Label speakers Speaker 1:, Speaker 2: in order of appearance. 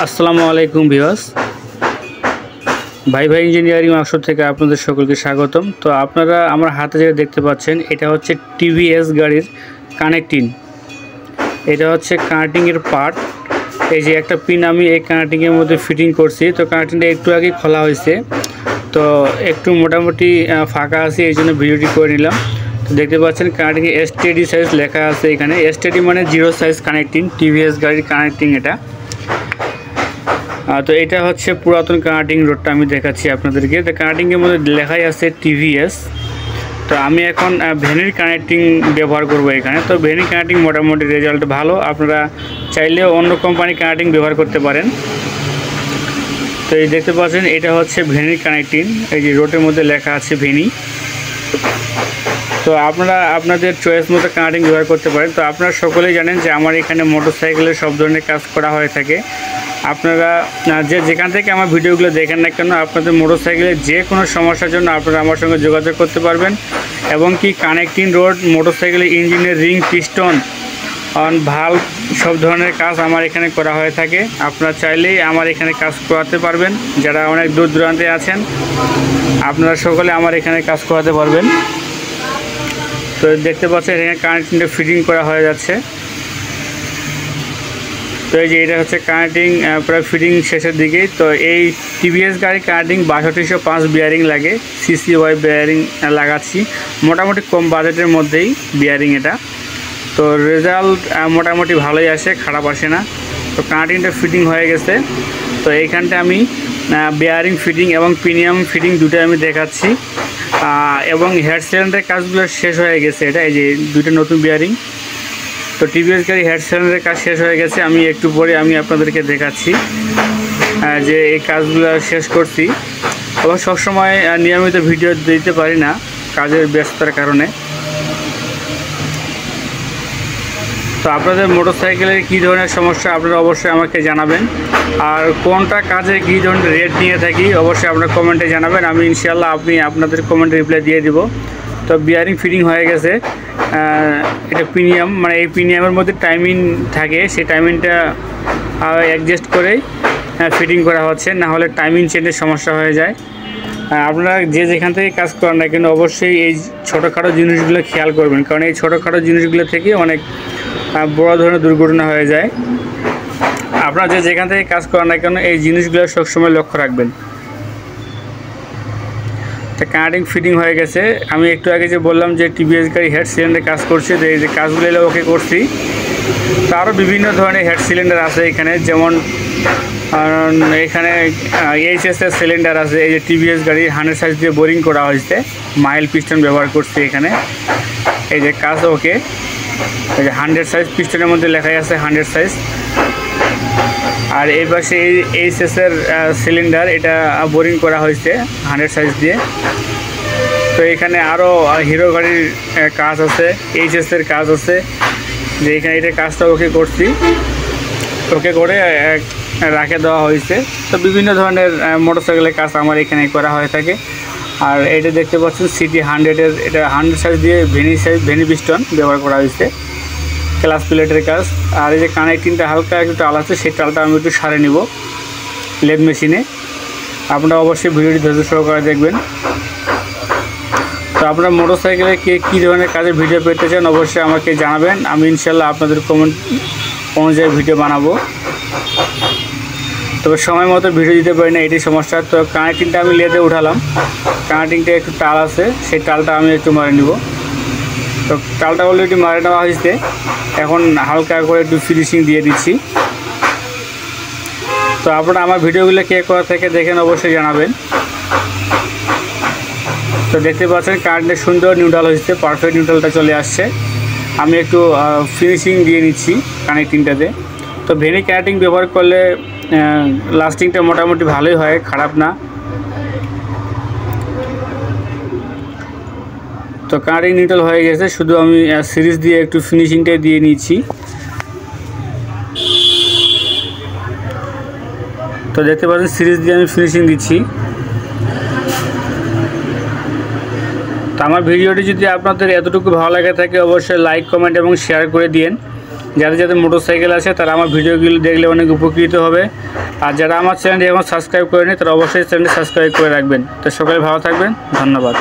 Speaker 1: আসসালামু আলাইকুম ভিউয়ার্স, ভাই ইঞ্জিনিয়ারিং ওয়ার্কশপ থেকে আপনাদের সকলকে স্বাগতম। তো আপনারা আমার হাতে যেটা দেখতে পাচ্ছেন এটা হচ্ছে টিভিএস গাড়ির কানেক্টিং। এটা হচ্ছে কানেক্টিংয়ের পার্ট। এই যে একটা পিন আমি এই কানেক্টিংয়ের মধ্যে ফিটিং করছি। তো কানেক্টিংটা একটু আগে খোলা হয়েছে, তো একটু মোটামুটি ফাঁকা আছে, এই জন্য ভিডিওটি করে নিলাম। তো দেখতে পাচ্ছেন কানেক্টিং এসটিডি সাইজ লেখা আছে এখানে। এসটিডি মানে 0 সাইজ কানেক্টিং, টিভিএস গাড়ির কানেক্টিং এটা। তো এটা হচ্ছে পুরাতন কানেক্টিং রোডটা আমি দেখাচ্ছি আপনাদেরকে। তো কানেক্টিংয়ের মধ্যে লেখাই আছে টিভিএস। তো আমি এখন ভেনির কানেক্টিং ব্যবহার করব এখানে। তো ভেনির কানেক্টিং মোটামুটি রেজাল্ট ভালো, আপনারা চাইলেও অন্য কোম্পানির কানেক্টিং ব্যবহার করতে পারেন। তো এই দেখতে পাচ্ছেন এটা হচ্ছে ভেনির কানেক্টিং, এই যে রোডের মধ্যে লেখা আছে ভেনি। তো আপনারা আপনাদের চয়েস মতো কানেক্টিং ব্যবহার করতে পারেন। তো আপনারা সকলেই জানেন যে আমার এখানে মোটরসাইকেলের সব ধরনের কাজ করা হয়ে থাকে। আপনারা যেখান থেকে আমার ভিডিওগুলো দেখেন না কেন, আপনাদের মোটরসাইকেলের যে কোনো সমস্যার জন্য আপনারা আমার সঙ্গে যোগাযোগ করতে পারবেন। এবং কি কানেক্টিং রোড, মোটরসাইকেলের ইঞ্জিনের রিং, পিস্টন, ভাল্ব সব ধরনের কাজ আমার এখানে করা হয়ে থাকে। আপনারা চাইলেই আমার এখানে কাজ করাতে পারবেন। যারা অনেক দূর দূরান্তে আছেন আপনারা সকলে আমার এখানে কাজ করাতে পারবেন। তো দেখতে পাচ্ছেন এখানে কানেক্টিংটা ফিটিং করা হয়ে যাচ্ছে। তো এই যে এটা হচ্ছে কানেক্টিং প্রায় ফিটিং শেষের দিকেই। তো এই টিভিএস গাড়ির কানেক্টিং 6205 বিয়ারিং লাগে, সিসিওয়াই বিয়ারিং লাগাচ্ছি, মোটামুটি কম বাজেটের মধ্যেই বিয়ারিং এটা। তো রেজাল্ট মোটামুটি ভালোই আসে, খারাপ আসে না। তো কানেক্টিংটা ফিটিং হয়ে গেছে। তো এইখানটা আমি বিয়ারিং ফিটিং এবং প্রিমিয়াম ফিটিং দুটো আমি দেখাচ্ছি। এবং হেড সিলিন্ডারের কাজগুলো শেষ হয়ে গেছে। এটা এই যে দুটো নতুন বিয়ারিং। তো টিভিএস গাড়ি হেড সিলিন্ডারের কাজ শেষ হয়ে গেছে। আমি একটু পরে আমি আপনাদেরকে দেখাচ্ছি যে এই কাজগুলো শেষ করছি। আবার সবসময় নিয়মিত ভিডিও দিতে পারি না কাজের ব্যস্ততার কারণে। তো আপনাদের মোটরসাইকেলের কী ধরনের সমস্যা আপনারা অবশ্যই আমাকে জানাবেন। আর কোনটা কাজে কী ধরনের রেট নিয়ে থাকি অবশ্যই আপনারা কমেন্টে জানাবেন। আমি ইনশাআল্লাহ আপনাদের কমেন্টে রিপ্লাই দিয়ে দিব। তো বিয়ারিং ফিটিং হয়ে গেছে। এটা প্রিমিয়াম, মানে এই প্রিমিয়ামের মধ্যে টাইমিং থাকে, সেই টাইমিংটা অ্যাডজাস্ট করেই ফিটিং করা হচ্ছে, না হলে টাইমিং চেঞ্জের সমস্যা হয়ে যায়। আপনারা যেখান থেকে কাজ করেন না কিন্তু অবশ্যই এই ছোটোখাটো জিনিসগুলো খেয়াল করবেন, কারণ এই ছোটোখাটো জিনিসগুলো থেকে অনেক বড় ধরনের দুর্ঘটনা হয়ে যায়। আপনারা যেখান থেকে কাজ করেন না কেন এই জিনিসগুলো সবসময় লক্ষ্য রাখবেন। তো কানেক্টিং ফিটিং হয়ে গেছে। আমি একটু আগে যে বললাম যে টিভিএস গাড়ি হেড সিলিন্ডার কাজ করছে, তো এই যে কাজগুলো এলো ওকে করছি। তো আরও বিভিন্ন ধরনের হেড সিলিন্ডার আছে এখানে, যেমন এখানে এইচএসের সিলিন্ডার আছে। এই যে টিভিএস গাড়ি 100 সাইজ দিয়ে বোরিং করা হয়েছে, মাইল পিস্টন ব্যবহার করছি এখানে। এই যে কাজ ওকে, এই যে 100 সাইজ পিস্টনের মধ্যে লেখাই আছে 100 সাইজ। আর এই পাশে এইচএসের সিলিন্ডার, এটা বোরিং করা হয়েছে 100 সাইজ দিয়ে। তো এখানে আরও হিরো গাড়ির কাজ আছে, এইচএসের কাজ আছে, যে এখানে এটা কাজটা ওকে করছি, ওকে করে রাখে দেওয়া হয়েছে। তো বিভিন্ন ধরনের মোটরসাইকেলের কাজ আমার এখানে করা হয়ে থাকে। আর এটা দেখতে পাচ্ছেন সিটি 100-এর, এটা 100 সাইজ দিয়ে ভেনি পিস্টন ব্যবহার করা হয়েছে, ক্লাস প্লেটের কাজ। আর এই যে কানেক্টিংটা হালকা একটু টাল আছে, সেই টালটা আমি একটু সারে নিব লেদ মেশিনে। আপনারা অবশ্যই ভিডিওটি ধৈর্য সহকারে দেখবেন। তো আপনারা মোটরসাইকেলে কী ধরনের কাজের ভিডিও পেতে চান অবশ্যই আমাকে জানাবেন। আমি ইনশাল্লাহ আপনাদের কমেন্ট অনুযায়ী ভিডিও বানাবো। তবে সময় মতো ভিডিও দিতে পারি না, এটি সমস্যা। তো কানেক্টিংটা আমি লেদে উঠালাম, কানেক্টিংটা একটু টাল আছে, সেই টালটা আমি একটু মারে নিব। তো টালটা অলরেডি মারে নেওয়া হয়েছে, এখন হালকা করে একটু ফিনিশিং দিয়ে দিচ্ছি। তো আপনারা আমার ভিডিওগুলো কে কোথা থেকে দেখেন অবশ্যই জানাবেন। তো দেখতে পাচ্ছেন কারেন্টের সুন্দর নিউট্রাল হয়েছে, পারফেক্ট নিউট্রালটা চলে আসছে। আমি একটু ফিনিশিং দিয়ে নিচ্ছি কানেক্টিংটাতে। তো ভেনি কানেক্টিং ব্যবহার করলে লাস্টিংটা মোটামুটি ভালোই হয়, খারাপ না। তো কানেক্টিং নিউট্রাল হয়ে গেছে, শুধু আমি সিরিজ দিয়ে একটু ফিনিশিংটা দিয়ে নিচ্ছি। তো দেখতে পাচ্ছেন সিরিজ দিয়ে আমি ফিনিশিং দিচ্ছি। তো আমার ভিডিওটি যদি আপনাদের এতটুকু ভালো লাগে থাকে অবশ্যই লাইক, কমেন্ট এবং শেয়ার করে দিন। যাদের যাদের মোটরসাইকেল আছে তারা আমার ভিডিওগুলো দেখলে অনেক উপকৃত হবে। আর যারা আমার চ্যানেলটি এখন সাবস্ক্রাইব করেনি তারা অবশ্যই চ্যানেলটি সাবস্ক্রাইব করে রাখবেন। তো সকালে ভালো থাকবেন, ধন্যবাদ।